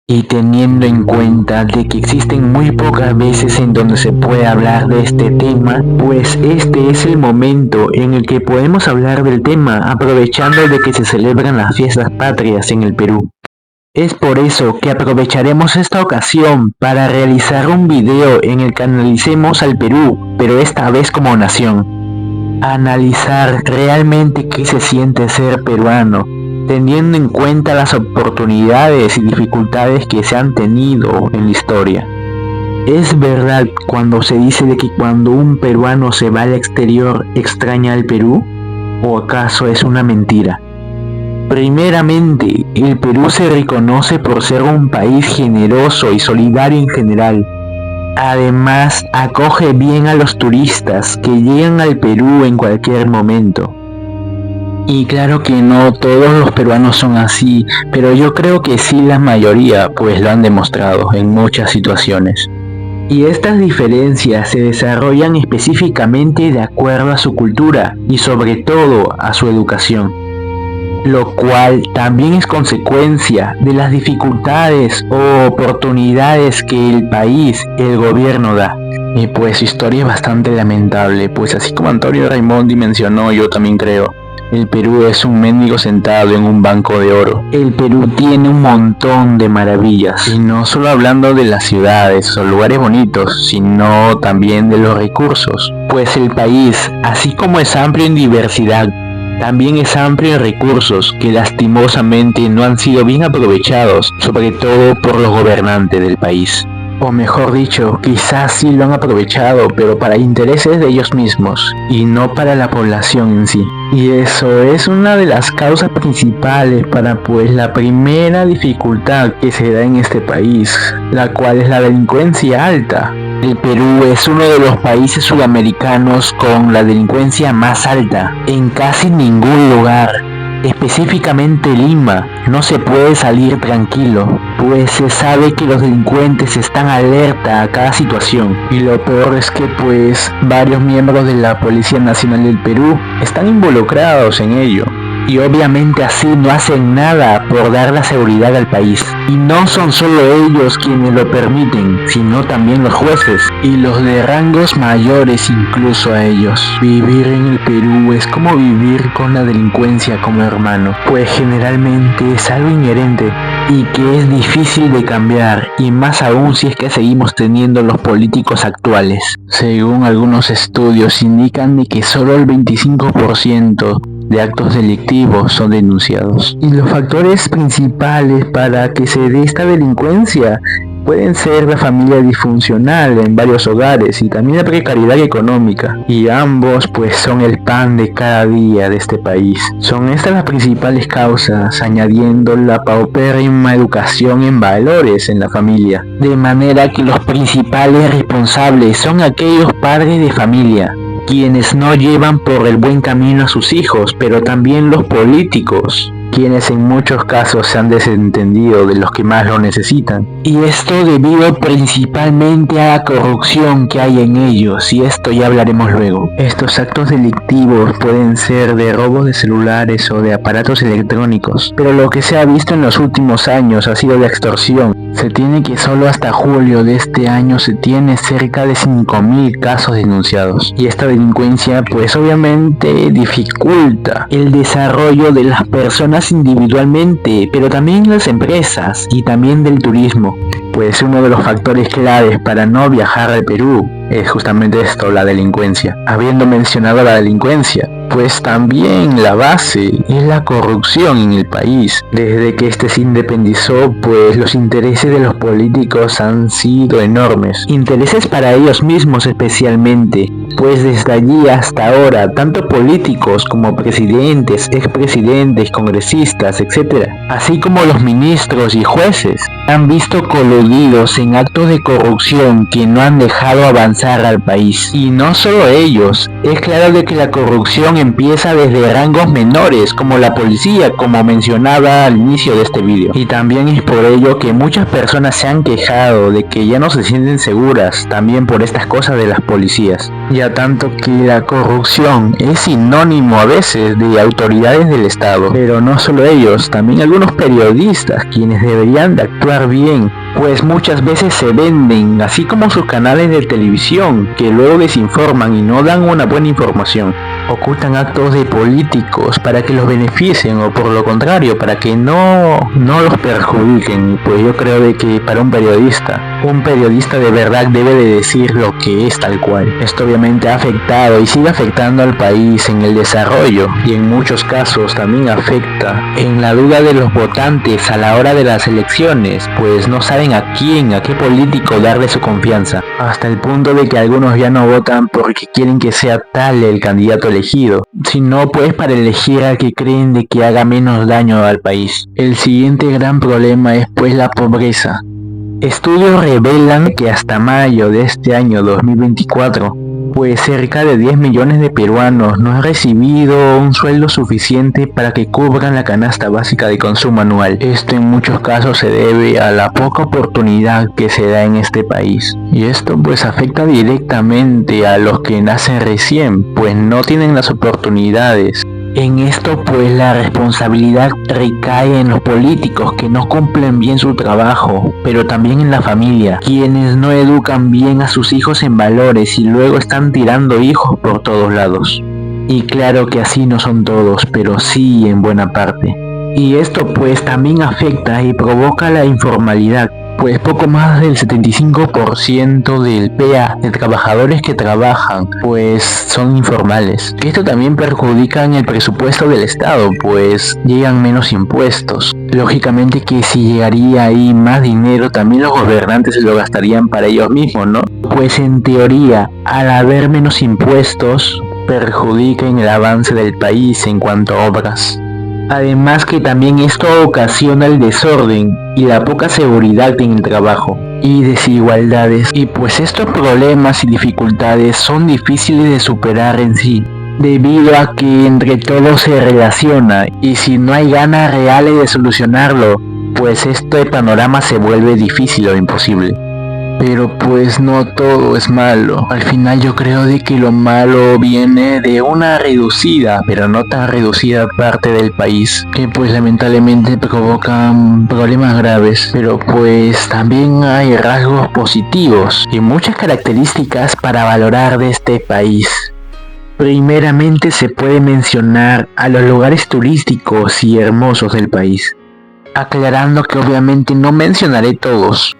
Y teniendo en cuenta de que existen muy pocas veces en donde se puede hablar de este tema, pues este es el momento en el que podemos hablar del tema aprovechando de que se celebran las fiestas patrias en el Perú. Es por eso que aprovecharemos esta ocasión para realizar un video en el que analicemos al Perú, pero esta vez como nación. Analizar realmente qué se siente ser peruano, teniendo en cuenta las oportunidades y dificultades que se han tenido en la historia. ¿Es verdad cuando se dice de que cuando un peruano se va al exterior extraña al Perú? ¿O acaso es una mentira? Primeramente, el Perú se reconoce por ser un país generoso y solidario en general. Además, acoge bien a los turistas que llegan al Perú en cualquier momento. Y claro que no todos los peruanos son así, pero yo creo que sí la mayoría, pues lo han demostrado en muchas situaciones. Y estas diferencias se desarrollan específicamente de acuerdo a su cultura y sobre todo a su educación, lo cual también es consecuencia de las dificultades o oportunidades que el país, el gobierno da. Y pues su historia es bastante lamentable, pues así como Antonio Raimondi mencionó, yo también creo. El Perú es un mendigo sentado en un banco de oro. El Perú tiene un montón de maravillas, y no solo hablando de las ciudades o lugares bonitos, sino también de los recursos. Pues el país, así como es amplio en diversidad, también es amplio en recursos que lastimosamente no han sido bien aprovechados, sobre todo por los gobernantes del país. O mejor dicho, quizás sí lo han aprovechado, pero para intereses de ellos mismos, y no para la población en sí. Y eso es una de las causas principales para pues la primera dificultad que se da en este país, la cual es la delincuencia alta. El Perú es uno de los países sudamericanos con la delincuencia más alta. En casi ningún lugar, específicamente Lima, no se puede salir tranquilo, pues se sabe que los delincuentes están alerta a cada situación. Y lo peor es que pues varios miembros de la Policía Nacional del Perú están involucrados en ello. Y obviamente así no hacen nada por dar la seguridad al país. Y no son solo ellos quienes lo permiten, sino también los jueces y los de rangos mayores incluso a ellos. Vivir en el Perú es como vivir con la delincuencia como hermano, pues generalmente es algo inherente y que es difícil de cambiar, y más aún si es que seguimos teniendo los políticos actuales. Según algunos estudios indican de que solo el 25% de actos delictivos son denunciados. Y los factores principales para que se dé esta delincuencia pueden ser la familia disfuncional en varios hogares y también la precariedad económica, y ambos pues son el pan de cada día de este país. Son estas las principales causas, añadiendo la paupérrima educación en valores en la familia, de manera que los principales responsables son aquellos padres de familia, quienes no llevan por el buen camino a sus hijos, pero también los políticos, quienes en muchos casos se han desentendido de los que más lo necesitan. Y esto debido principalmente a la corrupción que hay en ellos, y esto ya hablaremos luego. Estos actos delictivos pueden ser de robos de celulares o de aparatos electrónicos, pero lo que se ha visto en los últimos años ha sido de extorsión. Se tiene que solo hasta julio de este año se tiene cerca de 5.000 casos denunciados, y esta delincuencia pues obviamente dificulta el desarrollo de las personas individualmente, pero también las empresas y también del turismo, pues uno de los factores claves para no viajar al Perú es justamente esto, la delincuencia. Habiendo mencionado la delincuencia, pues también la base es la corrupción en el país. Desde que este se independizó, pues los intereses de los políticos han sido enormes. Intereses para ellos mismos especialmente, pues desde allí hasta ahora, tanto políticos como presidentes, expresidentes, congresistas, etc., así como los ministros y jueces, han visto coludidos en actos de corrupción que no han dejado avanzar al país. Y no solo ellos, es claro de que la corrupción corrupción empieza desde rangos menores, como la policía, como mencionaba al inicio de este vídeo. Y también es por ello que muchas personas se han quejado de que ya no se sienten seguras, también por estas cosas de las policías. Ya tanto que la corrupción es sinónimo a veces de autoridades del Estado. Pero no solo ellos, también algunos periodistas, quienes deberían de actuar bien, pues muchas veces se venden, así como sus canales de televisión, que luego desinforman y no dan una buena información. Ocultan actos de políticos para que los beneficien o por lo contrario, para que no los perjudiquen. Pues yo creo de que para un periodista de verdad debe de decir lo que es tal cual. Esto obviamente ha afectado y sigue afectando al país en el desarrollo y en muchos casos también afecta en la duda de los votantes a la hora de las elecciones, pues no saben a qué político darle su confianza, hasta el punto de que algunos ya no votan porque quieren que sea tal el candidato elegido, sino pues para elegir al que creen de que haga menos daño al país. El siguiente gran problema es pues la pobreza. Estudios revelan que hasta mayo de este año 2024, pues cerca de 10 millones de peruanos no han recibido un sueldo suficiente para que cubran la canasta básica de consumo anual. Esto en muchos casos se debe a la poca oportunidad que se da en este país. Y esto pues afecta directamente a los que nacen recién, pues no tienen las oportunidades. En esto pues la responsabilidad recae en los políticos que no cumplen bien su trabajo, pero también en la familia, quienes no educan bien a sus hijos en valores y luego están tirando hijos por todos lados. Y claro que así no son todos, pero sí en buena parte. Y esto pues también afecta y provoca la informalidad, pues poco más del 75% del PA de trabajadores que trabajan pues son informales. Esto también perjudica en el presupuesto del Estado, pues llegan menos impuestos. Lógicamente que si llegaría ahí más dinero, también los gobernantes se lo gastarían para ellos mismos, ¿no? Pues en teoría, al haber menos impuestos, perjudica en el avance del país en cuanto a obras. Además que también esto ocasiona el desorden y la poca seguridad en el trabajo y desigualdades, y pues estos problemas y dificultades son difíciles de superar en sí, debido a que entre todos se relaciona y si no hay ganas reales de solucionarlo, pues este panorama se vuelve difícil o imposible. Pero pues no todo es malo. Al final yo creo de que lo malo viene de una reducida, pero no tan reducida parte del país, que pues lamentablemente provocan problemas graves. Pero pues también hay rasgos positivos y muchas características para valorar de este país. Primeramente se puede mencionar a los lugares turísticos y hermosos del país, aclarando que obviamente no mencionaré todos.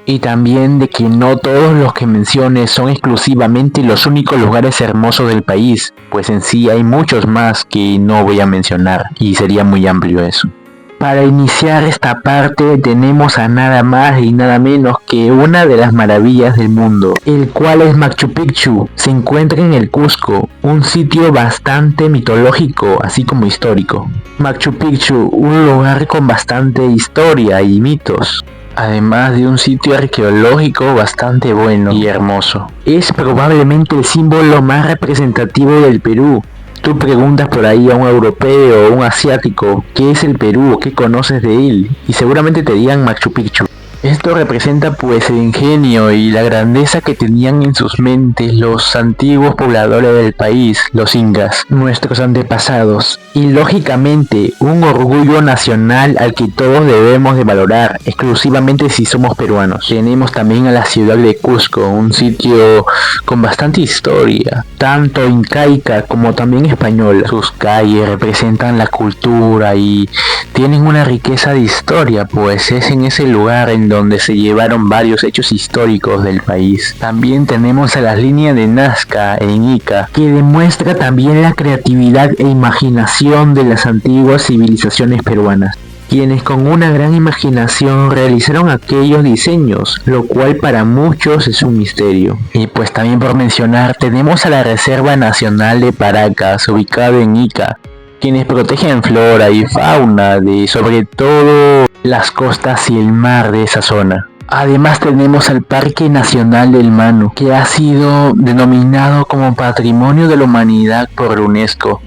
Y también de que no todos los que mencione son exclusivamente los únicos lugares hermosos del país, pues en sí hay muchos más que no voy a mencionar y sería muy amplio eso. Para iniciar esta parte tenemos a nada más y nada menos que una de las maravillas del mundo, el cual es Machu Picchu. Se encuentra en el Cusco, un sitio bastante mitológico así como histórico. Machu Picchu, un lugar con bastante historia y mitos, además de un sitio arqueológico bastante bueno y hermoso. Es probablemente el símbolo más representativo del Perú. Tú preguntas por ahí a un europeo o un asiático qué es el Perú o qué conoces de él, y seguramente te digan Machu Picchu. Esto representa pues el ingenio y la grandeza que tenían en sus mentes los antiguos pobladores del país, los incas, nuestros antepasados, y lógicamente un orgullo nacional al que todos debemos de valorar, exclusivamente si somos peruanos. Tenemos también a la ciudad de Cusco, un sitio con bastante historia, tanto incaica como también española. Sus calles representan la cultura y tienen una riqueza de historia, pues es en ese lugar en donde se llevaron varios hechos históricos del país. También tenemos a las líneas de Nazca en Ica, que demuestra también la creatividad e imaginación de las antiguas civilizaciones peruanas, quienes con una gran imaginación realizaron aquellos diseños, lo cual para muchos es un misterio. Y pues también por mencionar, tenemos a la Reserva Nacional de Paracas, ubicada en Ica, quienes protegen flora y fauna de sobre todo las costas y el mar de esa zona. Además tenemos al Parque Nacional del Manu, que ha sido denominado como Patrimonio de la Humanidad por la UNESCO.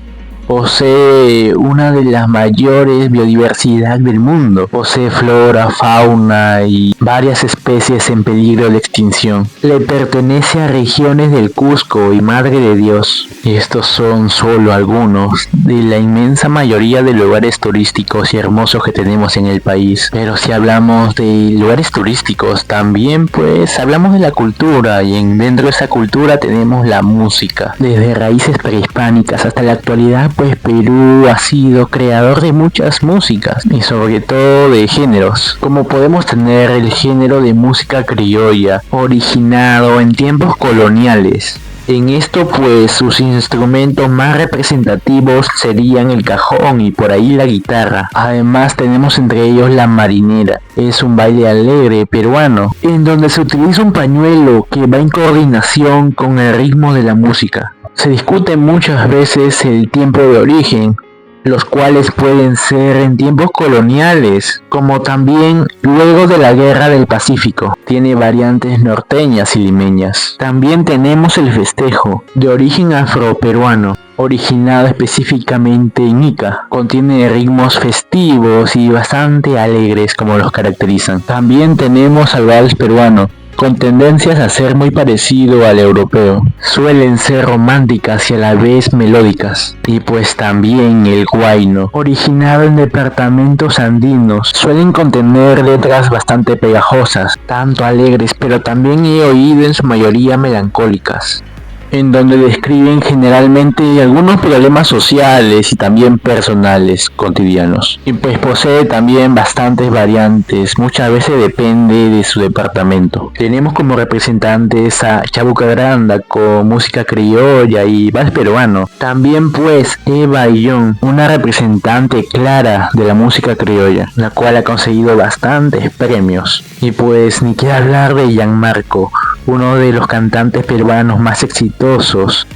Posee una de las mayores biodiversidad del mundo. Posee flora, fauna y varias especies en peligro de extinción. Le pertenece a regiones del Cusco y Madre de Dios. Y estos son solo algunos de la inmensa mayoría de lugares turísticos y hermosos que tenemos en el país. Pero si hablamos de lugares turísticos, también pues hablamos de la cultura, y dentro de esa cultura tenemos la música. Desde raíces prehispánicas hasta la actualidad, pues Perú ha sido creador de muchas músicas y sobre todo de géneros, como podemos tener el género de música criolla, originado en tiempos coloniales. En esto pues sus instrumentos más representativos serían el cajón y por ahí la guitarra. Además tenemos entre ellos la marinera. Es un baile alegre peruano, en donde se utiliza un pañuelo que va en coordinación con el ritmo de la música. Se discute muchas veces el tiempo de origen, los cuales pueden ser en tiempos coloniales, como también luego de la Guerra del Pacífico. Tiene variantes norteñas y limeñas. También tenemos el festejo, de origen afroperuano, originado específicamente en Ica. Contiene ritmos festivos y bastante alegres como los caracterizan. También tenemos al vals peruano, con tendencias a ser muy parecido al europeo. Suelen ser románticas y a la vez melódicas. Y pues también el huayno, originado en departamentos andinos, suelen contener letras bastante pegajosas, tanto alegres, pero también he oído en su mayoría melancólicas, en donde describen generalmente algunos problemas sociales y también personales cotidianos. Y pues posee también bastantes variantes, muchas veces depende de su departamento. Tenemos como representantes a Chabuca Granda con música criolla y vals peruano. También pues Eva Illón, una representante clara de la música criolla, la cual ha conseguido bastantes premios. Y pues ni quiero hablar de Gianmarco, uno de los cantantes peruanos más exitosos,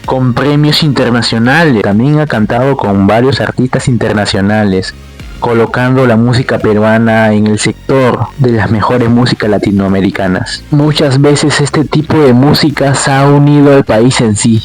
con premios internacionales. También ha cantado con varios artistas internacionales, colocando la música peruana en el sector de las mejores músicas latinoamericanas. Muchas veces este tipo de músicas ha unido al país en sí,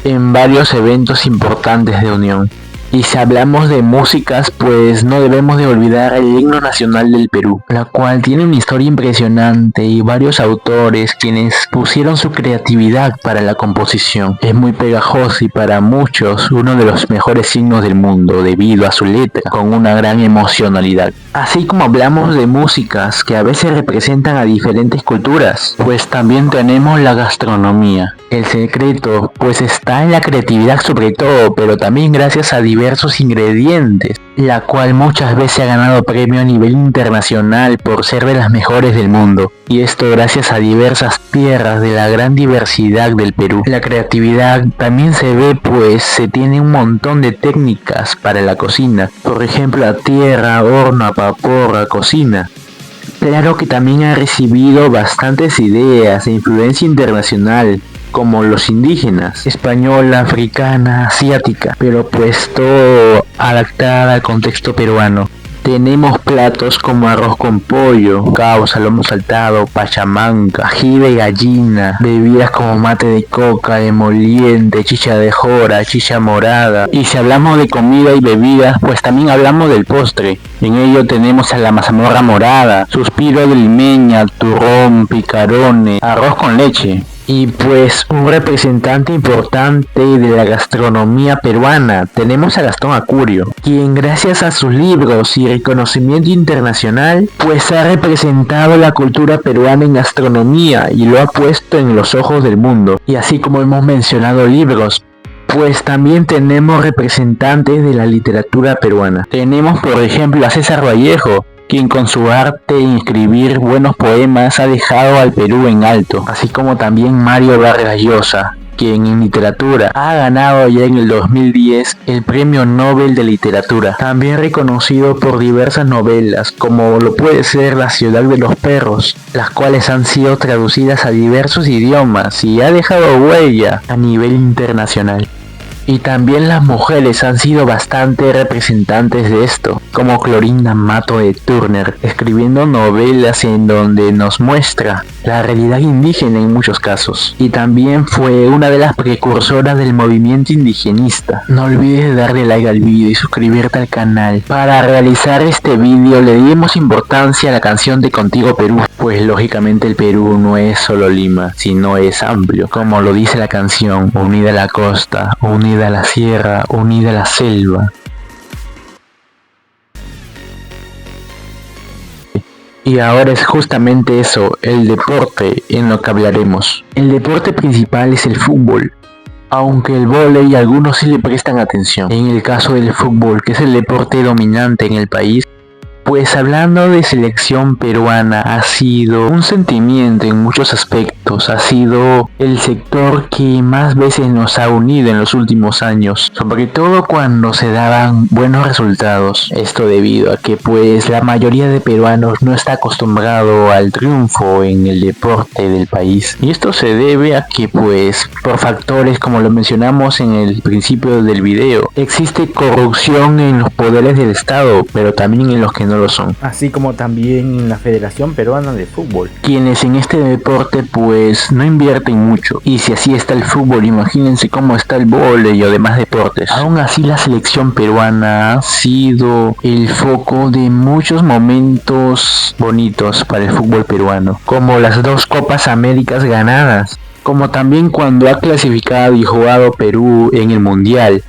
en varios eventos importantes de unión. Y si hablamos de músicas, pues no debemos de olvidar el himno nacional del Perú, la cual tiene una historia impresionante y varios autores quienes pusieron su creatividad para la composición. Es muy pegajoso y para muchos uno de los mejores himnos del mundo debido a su letra, con una gran emocionalidad. Así como hablamos de músicas que a veces representan a diferentes culturas, pues también tenemos la gastronomía. El secreto pues está en la creatividad sobre todo, pero también gracias a diversos ingredientes, la cual muchas veces ha ganado premio a nivel internacional por ser de las mejores del mundo. Y esto gracias a diversas tierras de la gran diversidad del Perú. La creatividad también se ve pues se tiene un montón de técnicas para la cocina. Por ejemplo, a tierra, horno, a vapor, a cocina. Claro que también ha recibido bastantes ideas e influencia internacional, como los indígenas, española, africana, asiática, pero pues todo adaptada al contexto peruano. Tenemos platos como arroz con pollo, causa, lomo saltado, pachamanca, ají de gallina, bebidas como mate de coca, emoliente, chicha de jora, chicha morada. Y si hablamos de comida y bebidas, pues también hablamos del postre. En ello tenemos a la mazamorra morada, suspiro de limeña, turrón, picarones, arroz con leche. Y pues un representante importante de la gastronomía peruana, tenemos a Gastón Acurio, quien gracias a sus libros y reconocimiento internacional, pues ha representado la cultura peruana en gastronomía y lo ha puesto en los ojos del mundo. Y así como hemos mencionado libros, pues también tenemos representantes de la literatura peruana. Tenemos por ejemplo a César Vallejo, quien con su arte en escribir buenos poemas ha dejado al Perú en alto, así como también Mario Vargas Llosa, quien en literatura ha ganado ya en el 2010 el Premio Nobel de Literatura, también reconocido por diversas novelas, como lo puede ser La Ciudad de los Perros, las cuales han sido traducidas a diversos idiomas y ha dejado huella a nivel internacional. Y también las mujeres han sido bastante representantes de esto, como Clorinda Mato de Turner, escribiendo novelas en donde nos muestra la realidad indígena en muchos casos. Y también fue una de las precursoras del movimiento indigenista. No olvides darle like al vídeo y suscribirte al canal. Para realizar este vídeo le dimos importancia a la canción de Contigo Perú, pues lógicamente el Perú no es solo Lima, sino es amplio, como lo dice la canción: unida a la costa, unida a la sierra, unida a la selva. Y ahora es justamente eso, el deporte, en lo que hablaremos. El deporte principal es el fútbol, aunque el vóley algunos sí le prestan atención. En el caso del fútbol, que es el deporte dominante en el país, pues hablando de selección peruana, ha sido un sentimiento en muchos aspectos, ha sido el sector que más veces nos ha unido en los últimos años, sobre todo cuando se daban buenos resultados. Esto debido a que pues la mayoría de peruanos no está acostumbrado al triunfo en el deporte del país, y esto se debe a que pues por factores como lo mencionamos en el principio del video, existe corrupción en los poderes del Estado, pero también en los que no lo son, así como también en la Federación Peruana de Fútbol, quienes en este deporte pues no invierten mucho. Y si así está el fútbol, imagínense cómo está el vóley o demás deportes. Aún así, la selección peruana ha sido el foco de muchos momentos bonitos para el fútbol peruano, como las 2 Copas Américas ganadas, como también cuando ha clasificado y jugado Perú en el Mundial,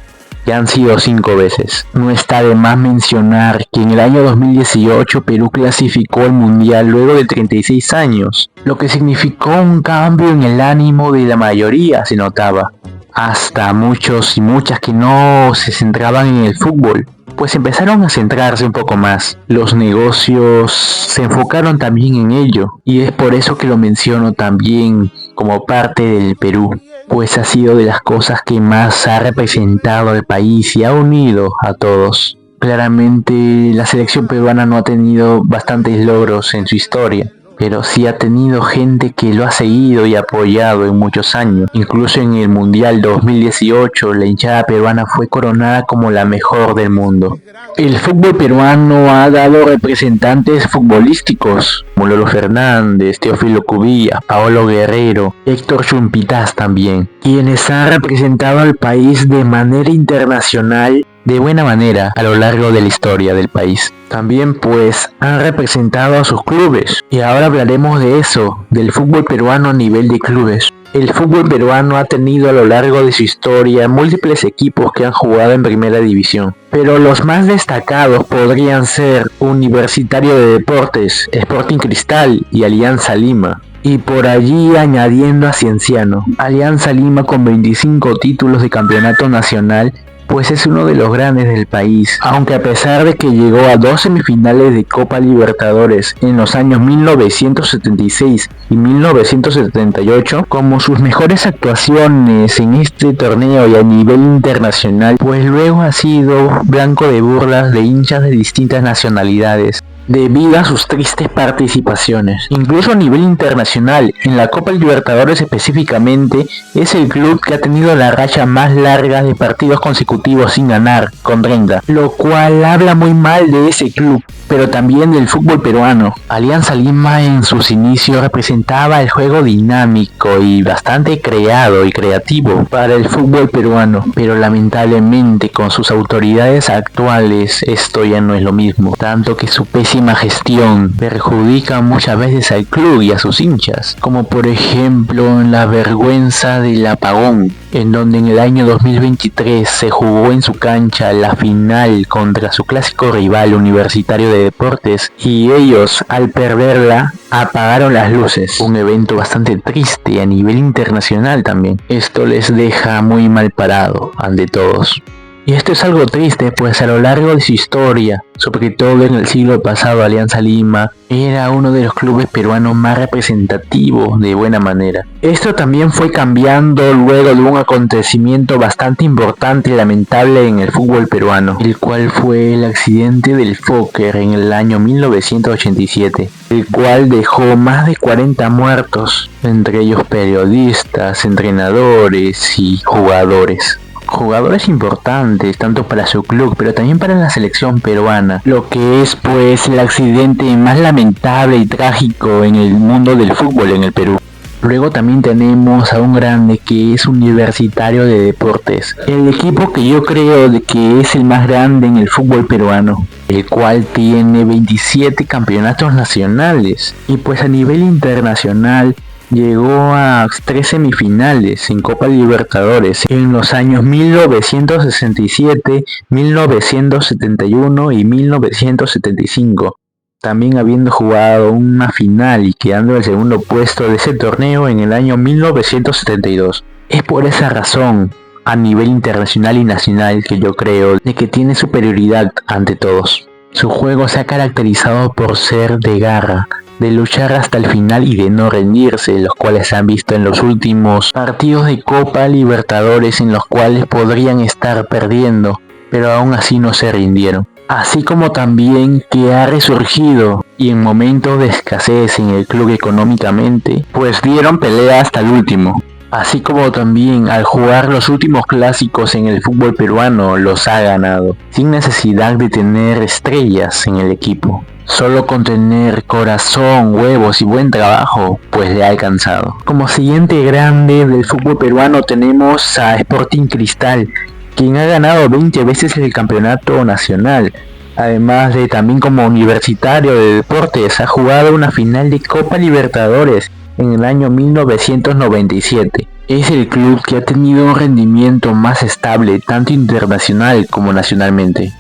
que han sido 5 veces. No está de más mencionar que en el año 2018 Perú clasificó al Mundial luego de 36 años, lo que significó un cambio en el ánimo de la mayoría, se notaba. Hasta muchos y muchas que no se centraban en el fútbol, pues empezaron a centrarse un poco más. Los negocios se enfocaron también en ello, y es por eso que lo menciono también como parte del Perú, pues ha sido de las cosas que más ha representado al país y ha unido a todos. Claramente la selección peruana no ha tenido bastantes logros en su historia, pero sí ha tenido gente que lo ha seguido y apoyado en muchos años. Incluso en el Mundial 2018, la hinchada peruana fue coronada como la mejor del mundo. El fútbol peruano ha dado representantes futbolísticos, como Lolo Fernández, Teófilo Cubillas, Paolo Guerrero, Héctor Chumpitas también, quienes han representado al país de manera internacional de buena manera a lo largo de la historia del país. También pues han representado a sus clubes, y ahora hablaremos de eso, del fútbol peruano a nivel de clubes. El fútbol peruano ha tenido a lo largo de su historia múltiples equipos que han jugado en primera división, pero los más destacados podrían ser Universitario de Deportes, Sporting Cristal y Alianza Lima. Y por allí añadiendo a Cienciano, Alianza Lima con 25 títulos de campeonato nacional, pues es uno de los grandes del país, aunque a pesar de que llegó a 2 semifinales de Copa Libertadores en los años 1976 y 1978, como sus mejores actuaciones en este torneo y a nivel internacional, pues luego ha sido blanco de burlas de hinchas de distintas nacionalidades, debido a sus tristes participaciones. Incluso a nivel internacional, en la Copa Libertadores específicamente, es el club que ha tenido la racha más larga de partidos consecutivos sin ganar, con 30, lo cual habla muy mal de ese club, pero también del fútbol peruano. Alianza Lima en sus inicios representaba el juego dinámico y bastante creado y creativo para el fútbol peruano, pero lamentablemente con sus autoridades actuales esto ya no es lo mismo, tanto que su pésima gestión perjudica muchas veces al club y a sus hinchas, como por ejemplo la vergüenza del apagón, en donde en el año 2023 se jugó en su cancha la final contra su clásico rival Universitario de Deportes, y ellos al perderla apagaron las luces, un evento bastante triste a nivel internacional también. Esto les deja muy mal parado ante todos. Y esto es algo triste, pues a lo largo de su historia, sobre todo en el siglo pasado, Alianza Lima era uno de los clubes peruanos más representativos de buena manera. Esto también fue cambiando luego de un acontecimiento bastante importante y lamentable en el fútbol peruano, el cual fue el accidente del Fokker en el año 1987, el cual dejó más de 40 muertos, entre ellos periodistas, entrenadores y jugadores. jugadores importantes, tanto para su club, pero también para la selección peruana, lo que es pues el accidente más lamentable y trágico en el mundo del fútbol en el Perú. Luego también tenemos a un grande que es Universitario de Deportes, el equipo que yo creo de que es el más grande en el fútbol peruano, el cual tiene 27 campeonatos nacionales y pues a nivel internacional llegó a 3 semifinales en Copa Libertadores en los años 1967, 1971 y 1975. También habiendo jugado una final y quedando en el segundo puesto de ese torneo en el año 1972. Es por esa razón, a nivel internacional y nacional, que yo creo de que tiene superioridad ante todos. Su juego se ha caracterizado por ser de garra, de luchar hasta el final y de no rendirse, los cuales se han visto en los últimos partidos de Copa Libertadores en los cuales podrían estar perdiendo, pero aún así no se rindieron. Así como también que ha resurgido y en momentos de escasez en el club económicamente, pues dieron pelea hasta el último. Así como también al jugar los últimos clásicos en el fútbol peruano los ha ganado, sin necesidad de tener estrellas en el equipo. Solo con tener corazón, huevos y buen trabajo, pues le ha alcanzado. Como siguiente grande del fútbol peruano tenemos a Sporting Cristal, quien ha ganado 20 veces el campeonato nacional. Además de también como Universitario de Deportes, ha jugado una final de Copa Libertadores en el año 1997. Es el club que ha tenido un rendimiento más estable tanto internacional como nacionalmente.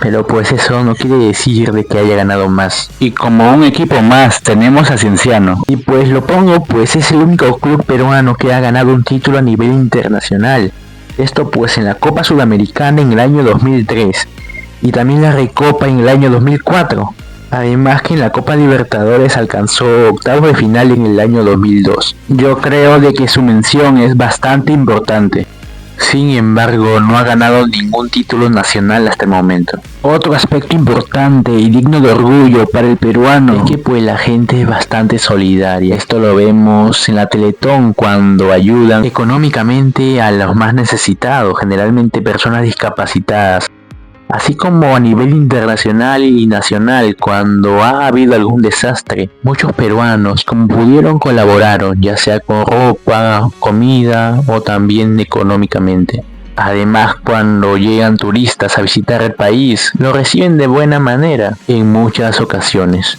Pero pues eso no quiere decir de que haya ganado más. Y como un equipo más tenemos a Cienciano. Y pues lo pongo, pues es el único club peruano que ha ganado un título a nivel internacional. Esto pues en la Copa Sudamericana en el año 2003 y también la Recopa en el año 2004. Además que en la Copa Libertadores alcanzó octavos de final en el año 2002. Yo creo de que su mención es bastante importante. Sin embargo, no ha ganado ningún título nacional hasta el momento. Otro aspecto importante y digno de orgullo para el peruano es que pues la gente es bastante solidaria. Esto lo vemos en la Teletón cuando ayudan económicamente a los más necesitados, generalmente personas discapacitadas. Así como a nivel internacional y nacional, cuando ha habido algún desastre, muchos peruanos, como pudieron, colaboraron, ya sea con ropa, comida o también económicamente. Además, cuando llegan turistas a visitar el país, lo reciben de buena manera en muchas ocasiones.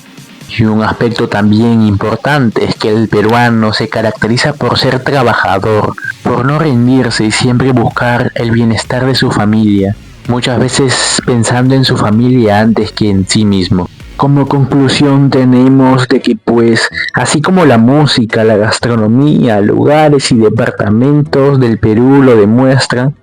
Y un aspecto también importante es que el peruano se caracteriza por ser trabajador, por no rendirse y siempre buscar el bienestar de su familia. Muchas veces pensando en su familia antes que en sí mismo. Como conclusión tenemos de que pues, así como la música, la gastronomía, lugares y departamentos del Perú lo demuestran,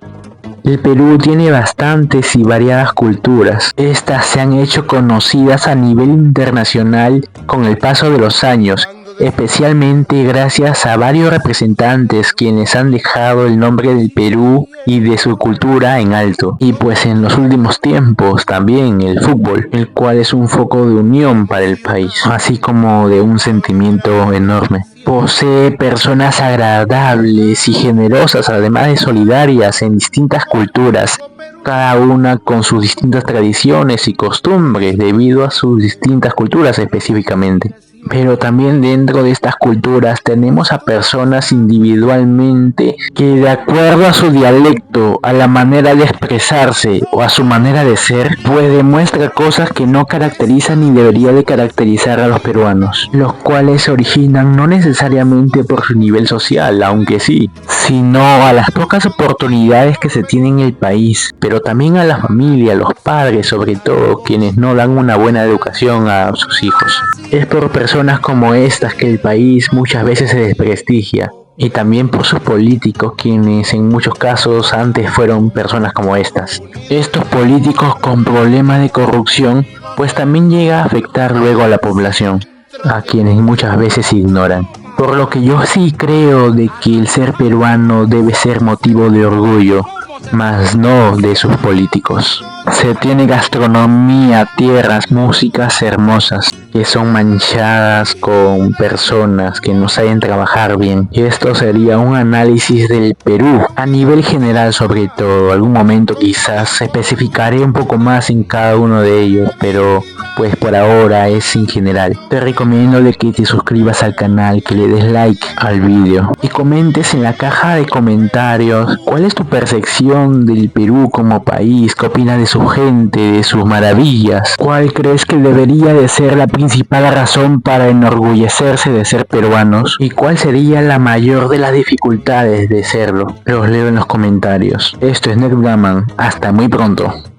el Perú tiene bastantes y variadas culturas. Estas se han hecho conocidas a nivel internacional con el paso de los años, especialmente gracias a varios representantes quienes han dejado el nombre del Perú y de su cultura en alto. Y pues en los últimos tiempos también el fútbol, el cual es un foco de unión para el país, así como de un sentimiento enorme. Posee personas agradables y generosas, además de solidarias en distintas culturas, cada una con sus distintas tradiciones y costumbres debido a sus distintas culturas específicamente. Pero también dentro de estas culturas tenemos a personas individualmente que de acuerdo a su dialecto, a la manera de expresarse o a su manera de ser, pues demuestra cosas que no caracterizan ni debería de caracterizar a los peruanos, los cuales se originan no necesariamente por su nivel social, aunque sí, sino a las pocas oportunidades que se tienen en el país, pero también a la familia, a los padres sobre todo, quienes no dan una buena educación a sus hijos. Es por personas como estas que el país muchas veces se desprestigia, y también por sus políticos quienes en muchos casos antes fueron personas como estas. Estos políticos con problemas de corrupción pues también llega a afectar luego a la población, a quienes muchas veces ignoran. Por lo que yo sí creo de que el ser peruano debe ser motivo de orgullo, mas no de sus políticos. Se tiene gastronomía, tierras, músicas hermosas. que son manchadas con personas que no saben trabajar bien. Y esto sería un análisis del Perú a nivel general, sobre todo. Algún momento quizás especificaré un poco más en cada uno de ellos, pero pues por ahora es en general. Te recomiendo de que te suscribas al canal, que le des like al vídeo y comentes en la caja de comentarios cuál es tu percepción del Perú como país, qué opinas de su gente, de sus maravillas, cuál crees que debería de ser la principal razón para enorgullecerse de ser peruanos y cuál sería la mayor de las dificultades de serlo. Los leo en los comentarios. Esto es Netgaman, hasta muy pronto.